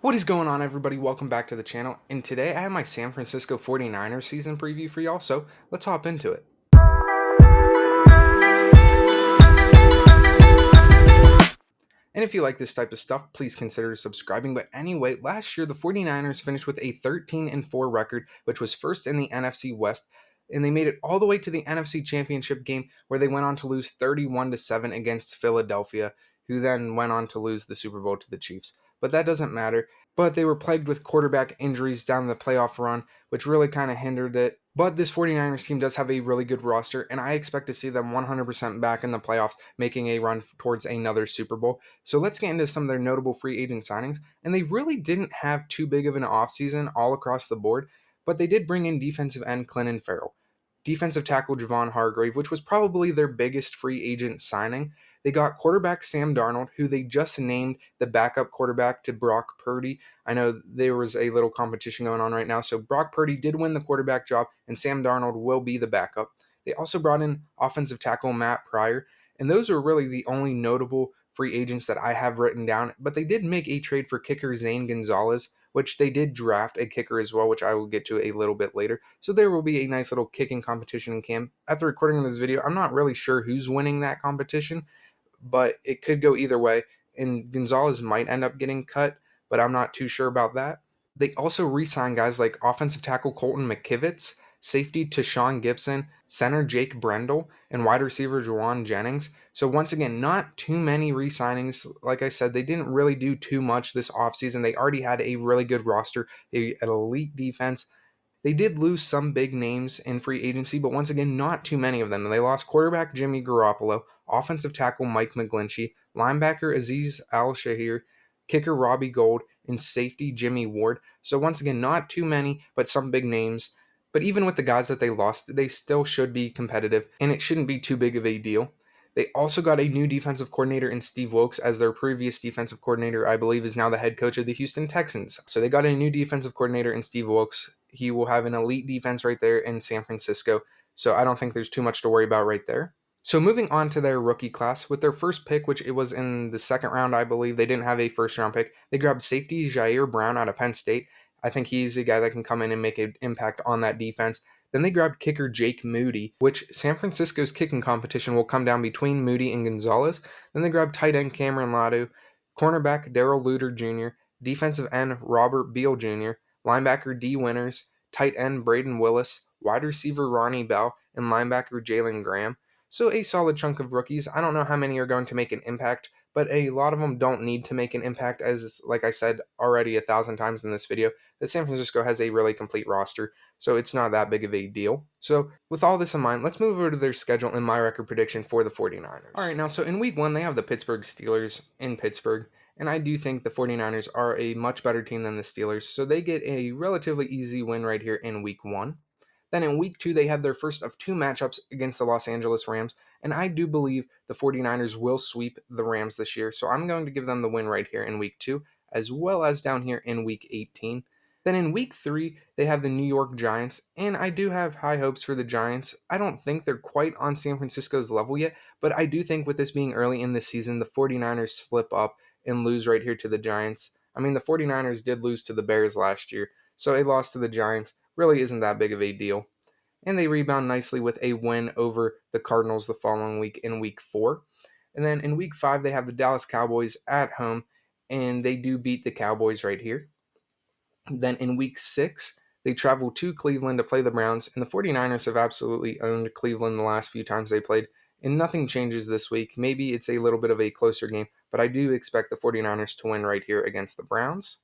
What is going on, everybody? Welcome back to the channel. And today I have my San Francisco 49ers season preview for y'all, so let's hop into it. And if you like this type of stuff, please consider subscribing. But anyway, last year the 49ers finished with a 13-4 record, which was first in the NFC West, and they made it all the way to the NFC Championship game where they went on to lose 31-7 against Philadelphia, who then went on to lose the Super Bowl to the Chiefs. But that doesn't matter. But they were plagued with quarterback injuries down the playoff run, which really kind of hindered it. But this 49ers team does have a really good roster, and I expect to see them 100% back in the playoffs, making a run towards another Super Bowl. So let's get into some of their notable free agent signings. And they really didn't have too big of an offseason all across the board, but they did bring in defensive end Clinton Farrell, defensive tackle Javon Hargrave, which was probably their biggest free agent signing. They got quarterback Sam Darnold, who they just named the backup quarterback to Brock Purdy. I know there was a little competition going on right now, so Brock Purdy did win the quarterback job, and Sam Darnold will be the backup. They also brought in offensive tackle Matt Pryor, and those are really the only notable free agents that I have written down. But they did make a trade for kicker Zane Gonzalez, which they did draft a kicker as well, which I will get to a little bit later. So there will be a nice little kicking competition in camp. At the recording of this video, I'm not really sure who's winning that competition, but it could go either way. And Gonzalez might end up getting cut, but I'm not too sure about that. They also re-signed guys like offensive tackle Colton McKivitz, safety Tashawn Gibson, center Jake Brendel, and wide receiver Juwan Jennings. So once again, not too many re-signings. Like I said, they didn't really do too much this offseason. They already had a really good roster, an elite defense. They did lose some big names in free agency, but once again, not too many of them. They lost quarterback Jimmy Garoppolo, offensive tackle Mike McGlinchey, linebacker Aziz Al-Shahir, kicker Robbie Gould, and safety Jimmy Ward. So once again, not too many, but some big names. But even with the guys that they lost, they still should be competitive, and it shouldn't be too big of a deal. They also got a new defensive coordinator in Steve Wilks, as their previous defensive coordinator, I believe, is now the head coach of the Houston Texans. So they got a new defensive coordinator in Steve Wilks. He will have an elite defense right there in San Francisco. So I don't think there's too much to worry about right there. So moving on to their rookie class, with their first pick, which it was in the second round, I believe, they didn't have a first round pick. They grabbed safety Jair Brown out of Penn State. I think he's a guy that can come in and make an impact on that defense. Then they grabbed kicker Jake Moody, which San Francisco's kicking competition will come down between Moody and Gonzalez. Then they grabbed tight end Cameron Latu, cornerback Darrell Luter Jr., defensive end Robert Beal Jr., linebacker D. Winters, tight end Braden Willis, wide receiver Ronnie Bell, and linebacker Jalen Graham. So a solid chunk of rookies. I don't know how many are going to make an impact, but a lot of them don't need to make an impact, as like I said already 1,000 times in this video, that San Francisco has a really complete roster, so it's not that big of a deal. So with all this in mind, let's move over to their schedule and my record prediction for the 49ers. All right, now so in week 1, they have the Pittsburgh Steelers in Pittsburgh, and I do think the 49ers are a much better team than the Steelers, so they get a relatively easy win right here in week 1. Then in week 2, they have their first of 2 matchups against the Los Angeles Rams, and I do believe the 49ers will sweep the Rams this year, so I'm going to give them the win right here in week 2, as well as down here in week 18. Then in week 3, they have the New York Giants, and I do have high hopes for the Giants. I don't think they're quite on San Francisco's level yet, but I do think with this being early in the season, the 49ers slip up and lose right here to the Giants. I mean, the 49ers did lose to the Bears last year, so a loss to the Giants really isn't that big of a deal. And they rebound nicely with a win over the Cardinals the following week in week 4. And then in week 5, they have the Dallas Cowboys at home, and they do beat the Cowboys right here. Then in week 6, they travel to Cleveland to play the Browns, and the 49ers have absolutely owned Cleveland the last few times they played, and nothing changes this week. Maybe it's a little bit of a closer game, but I do expect the 49ers to win right here against the Browns.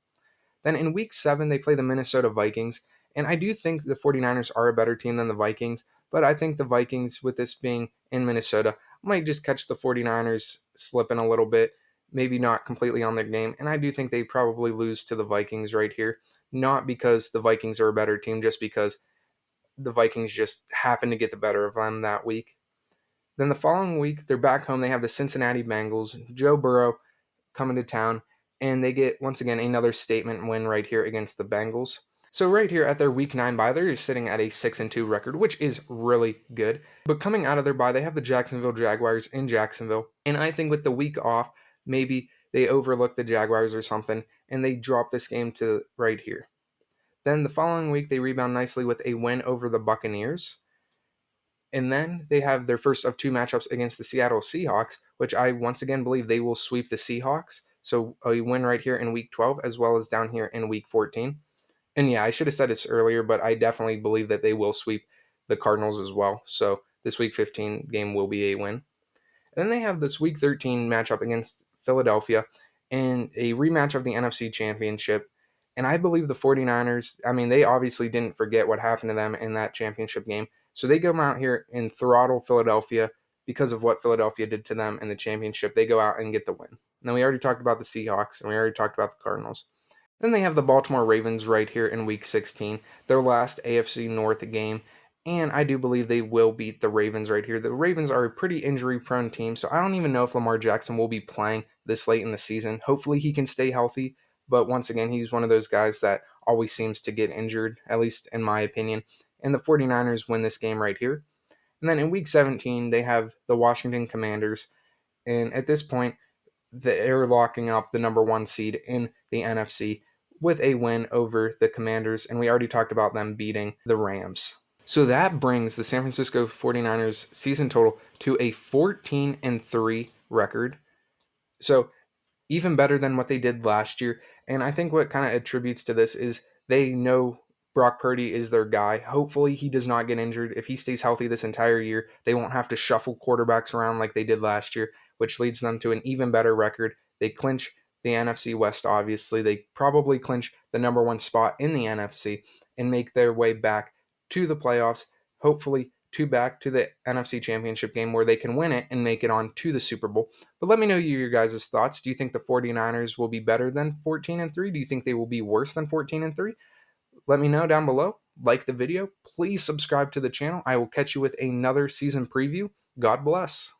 Then in week 7, they play the Minnesota Vikings, and I do think the 49ers are a better team than the Vikings, but I think the Vikings, with this being in Minnesota, might just catch the 49ers slipping a little bit, maybe not completely on their game, and I do think they probably lose to the Vikings right here, not because the Vikings are a better team, just because the Vikings just happen to get the better of them that week. Then the following week, they're back home. They have the Cincinnati Bengals, Joe Burrow coming to town, and they get, once again, another statement win right here against the Bengals. So right here at their week 9 bye, they're sitting at a 6-2 record, which is really good. But coming out of their bye, they have the Jacksonville Jaguars in Jacksonville, and I think with the week off, maybe they overlook the Jaguars or something, and they drop this game to right here. Then the following week, they rebound nicely with a win over the Buccaneers. And then they have their first of two matchups against the Seattle Seahawks, which I once again believe they will sweep the Seahawks. So a win right here in week 12, as well as down here in week 14. And yeah, I should have said this earlier, but I definitely believe that they will sweep the Cardinals as well. So this week 15 game will be a win. And then they have this week 13 matchup against Philadelphia in a rematch of the NFC Championship. And I believe the 49ers, I mean, they obviously didn't forget what happened to them in that championship game. So they come out here and throttle Philadelphia because of what Philadelphia did to them in the championship. They go out and get the win. Now, we already talked about the Seahawks and we already talked about the Cardinals. Then they have the Baltimore Ravens right here in week 16, their last AFC North game. And I do believe they will beat the Ravens right here. The Ravens are a pretty injury prone team, so I don't even know if Lamar Jackson will be playing this late in the season. Hopefully he can stay healthy, but once again, he's one of those guys that always seems to get injured, at least in my opinion. And the 49ers win this game right here. And then in week 17, they have the Washington Commanders. And at this point, they're locking up the number one seed in the NFC with a win over the Commanders, and we already talked about them beating the Rams. So that brings the San Francisco 49ers season total to a 14-3 record. So even better than what they did last year. And I think what kind of attributes to this is they know Brock Purdy is their guy. Hopefully, he does not get injured. If he stays healthy this entire year, they won't have to shuffle quarterbacks around like they did last year, which leads them to an even better record. They clinch the NFC West, obviously. They probably clinch the number one spot in the NFC and make their way back to the playoffs, hopefully, back to the NFC Championship game where they can win it and make it on to the Super Bowl. But let me know your guys' thoughts. Do you think the 49ers will be better than 14-3? Do you think they will be worse than 14-3? Let me know down below. Like the video. Please subscribe to the channel. I will catch you with another season preview. God bless.